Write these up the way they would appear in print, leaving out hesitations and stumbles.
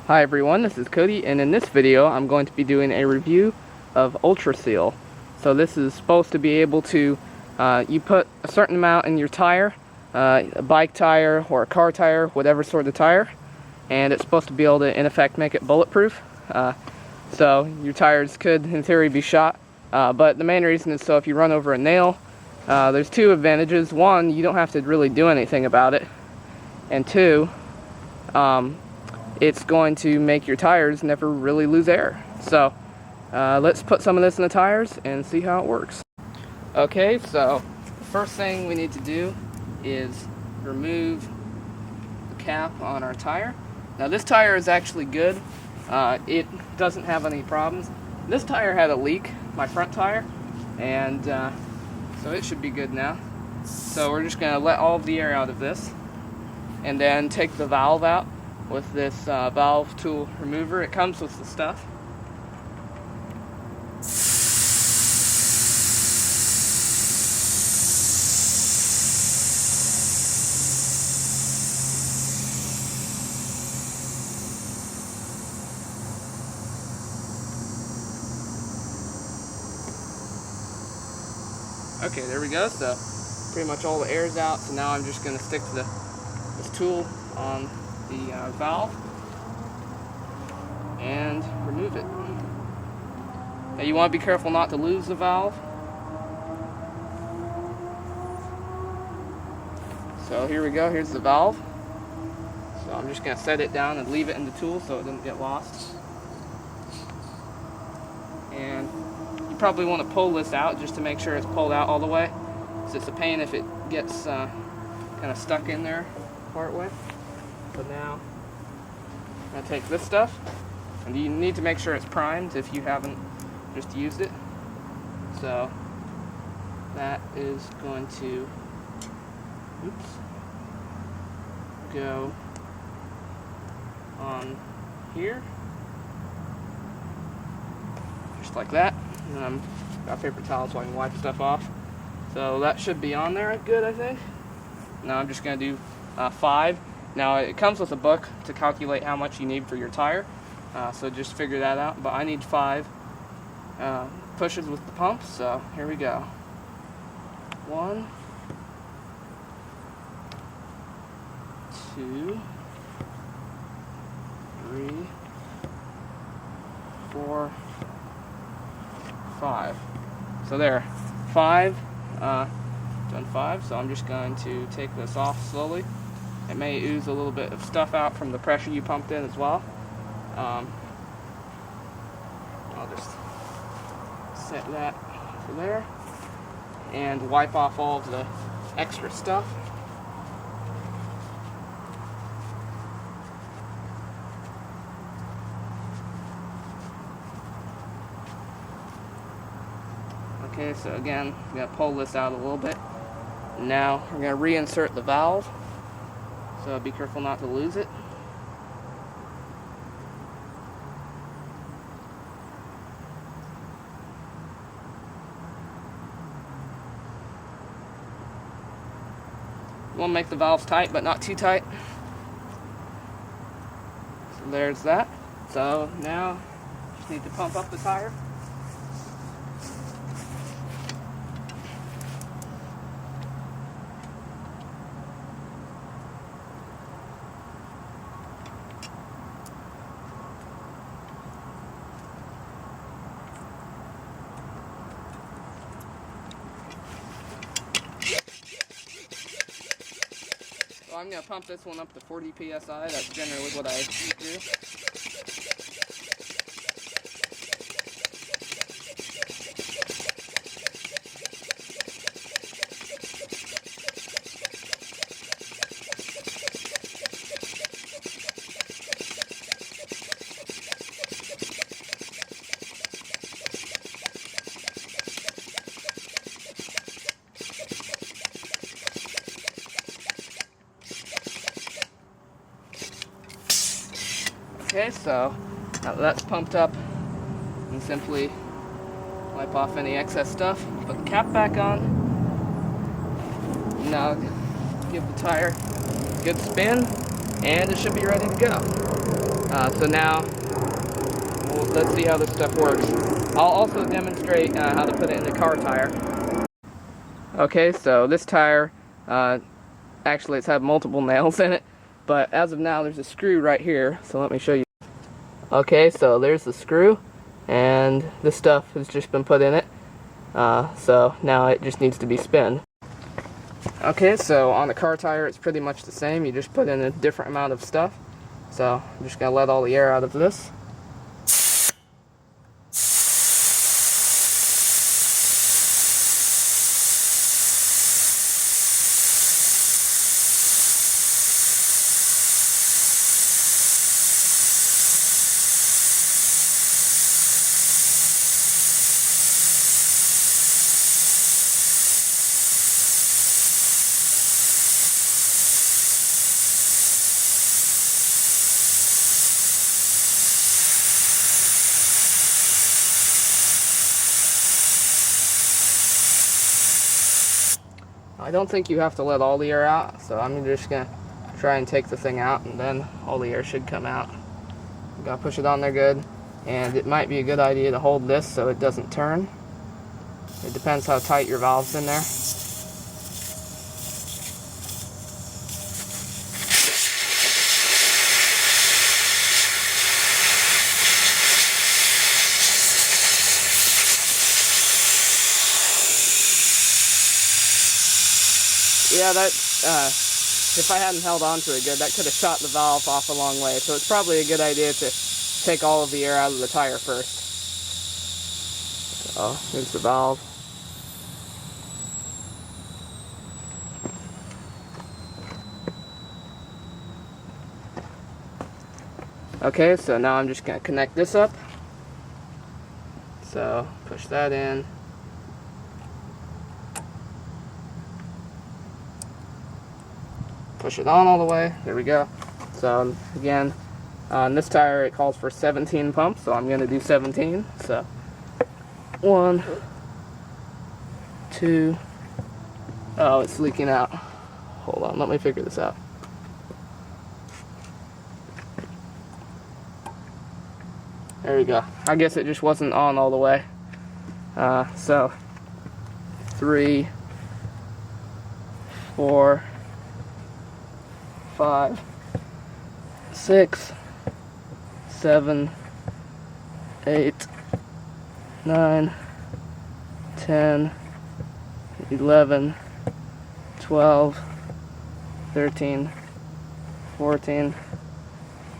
Hi everyone, this is Cody, and in this video I'm going to be doing a review of Ultraseal. So this is supposed to be able to, you put a certain amount in your tire, a bike tire or a car tire, whatever sort of tire, and it's supposed to be able to in effect make it bulletproof. So your tires could in theory be shot, but the main reason is so if you run over a nail, there's two advantages. One, you don't have to really do anything about it, and two, it's going to make your tires never really lose air. So let's put some of this in the tires and see how it works. Okay, so the first thing we need to do is remove the cap on our tire. Now this tire is actually good. It doesn't have any problems. This tire had a leak, my front tire, and so it should be good now. So we're just going to let all of the air out of this and then take the valve out with this valve tool remover. It comes with the stuff. Okay, there we go. So pretty much all the air's out. So now I'm just going to stick this tool on the valve and remove it. Now you want to be careful not to lose the valve. So here we go, here's the valve. So I'm just going to set it down and leave it in the tool so it doesn't get lost. And you probably want to pull this out just to make sure it's pulled out all the way. So it's a pain if it gets kind of stuck in there part way. So now I'm going to take this stuff, and you need to make sure it's primed if you haven't just used it. So that is going to go on here, just like that. And I've got paper towels so I can wipe stuff off. So that should be on there good, I think. Now I'm just going to do 5. Now it comes with a book to calculate how much you need for your tire, so just figure that out. But I need 5 pushes with the pump, so here we go. 1, 2, 3, 4, 5. So there, 5. Done 5. So I'm just going to take this off slowly. It may ooze a little bit of stuff out from the pressure you pumped in as well. I'll just set that for there and wipe off all of the extra stuff. Okay, so again, I'm going to pull this out a little bit. Now we're going to reinsert the valve. So be careful not to lose it. You want to make the valves tight, but not too tight. So there's that. So now just need to pump up the tire. So I'm going to pump this one up to 40 psi. That's generally what I do. Okay, so now that that's pumped up, and simply wipe off any excess stuff, put the cap back on. Now give the tire a good spin, and it should be ready to go. So now, let's see how this stuff works. I'll also demonstrate how to put it in the car tire. Okay, so this tire, actually it's had multiple nails in it, but as of now there's a screw right here, so let me show you. Okay, so there's the screw, and this stuff has just been put in it, so now it just needs to be spinned. Okay, so on the car tire it's pretty much the same, you just put in a different amount of stuff. So I'm just going to let all the air out of this. I don't think you have to let all the air out, so I'm just going to try and take the thing out, and then all the air should come out. You got to push it on there good, and it might be a good idea to hold this so it doesn't turn. It depends how tight your valve's in there. Yeah, that, if I hadn't held on to it good, that could have shot the valve off a long way. So it's probably a good idea to take all of the air out of the tire first. So, here's the valve. Okay, so now I'm just going to connect this up. So, push that in. Push it on all the way. There we go. So again, on this tire it calls for 17 pumps, so I'm going to do 17. So 1, 2. Oh, it's leaking out. Hold on, let me figure this out. There we go. I guess it just wasn't on all the way. So 3, 4, 5, 6, 7, 8, 9, 10, 11, 12, 13, 14,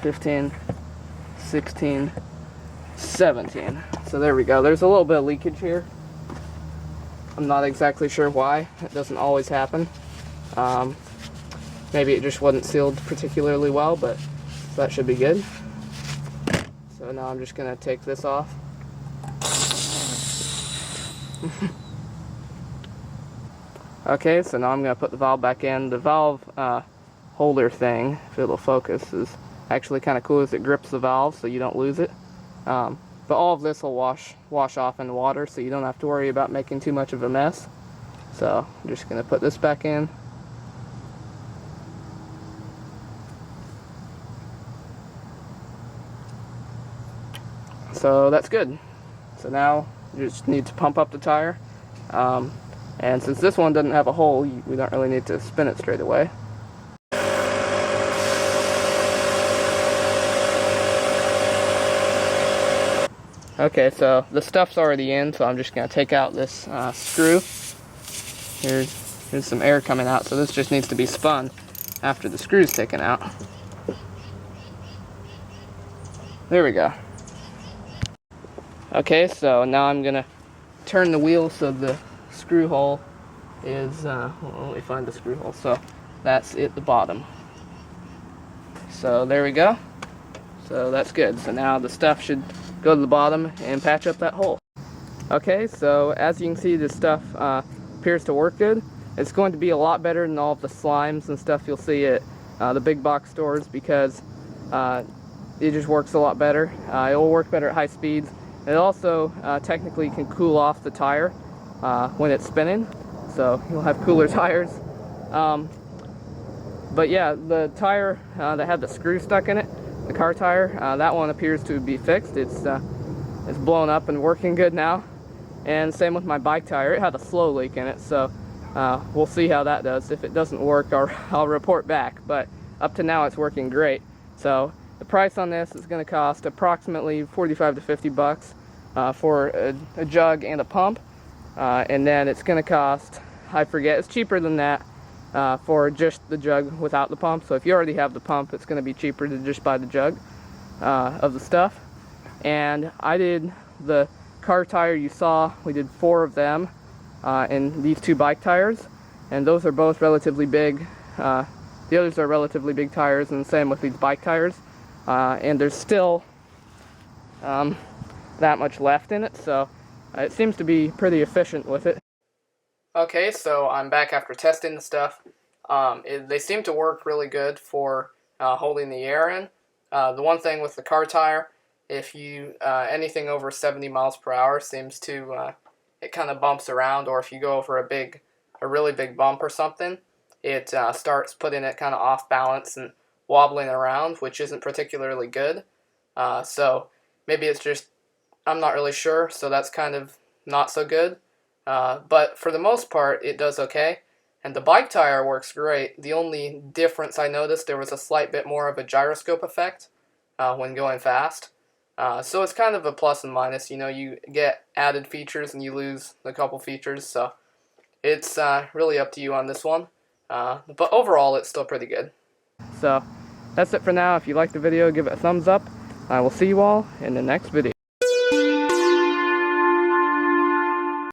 15, 16, 17. So there we go. There's a little bit of leakage here. I'm not exactly sure why. It doesn't always happen. Maybe it just wasn't sealed particularly well, but that should be good. So now I'm just going to take this off. Okay, so now I'm going to put the valve back in. The valve holder thing, if it'll focus, is actually kind of cool as it grips the valve so you don't lose it. But all of this will wash off in the water, so you don't have to worry about making too much of a mess. So I'm just going to put this back in. So that's good. So now you just need to pump up the tire. And since this one doesn't have a hole, we don't really need to spin it straight away. Okay, so the stuff's already in, so I'm just going to take out this screw. Here's some air coming out, so this just needs to be spun after the screw's taken out. There we go. Okay, so now I'm going to turn the wheel so the screw hole is, well, let me find the screw hole, so that's at the bottom. So there we go. So that's good. So now the stuff should go to the bottom and patch up that hole. Okay, so as you can see, this stuff appears to work good. It's going to be a lot better than all of the slimes and stuff you'll see at the big box stores, because it just works a lot better. It will work better at high speeds. It also technically can cool off the tire when it's spinning, so you'll have cooler tires. But yeah, the tire that had the screw stuck in it the car tire. That one appears to be fixed. It's blown up and working good now. And same with my bike tire. It had a slow leak in it, so we'll see how that does. If it doesn't work, I'll report back. But up to now, it's working great. So the price on this is going to cost approximately 45 to 50 bucks for a jug and a pump. And then it's going to cost, I forget, it's cheaper than that for just the jug without the pump. So if you already have the pump, it's going to be cheaper to just buy the jug of the stuff. And I did the car tire you saw, we did 4 of them in these 2 bike tires, and those are both relatively big. The others are relatively big tires, and the same with these bike tires. And there's still that much left in it, so it seems to be pretty efficient with it. Okay, so I'm back after testing the stuff. They seem to work really good for holding the air in. The one thing with the car tire, if you anything over 70 miles per hour seems to it kind of bumps around, or if you go over a really big bump or something, it starts putting it kind of off balance and wobbling around, which isn't particularly good. So maybe it's just, I'm not really sure, so that's kind of not so good. But for the most part, it does okay. And the bike tire works great. The only difference I noticed, there was a slight bit more of a gyroscope effect when going fast. So it's kind of a plus and minus. You know, you get added features and you lose a couple features. So it's really up to you on this one. But overall, it's still pretty good. So that's it for now. If you liked the video, give it a thumbs up. I will see you all in the next video.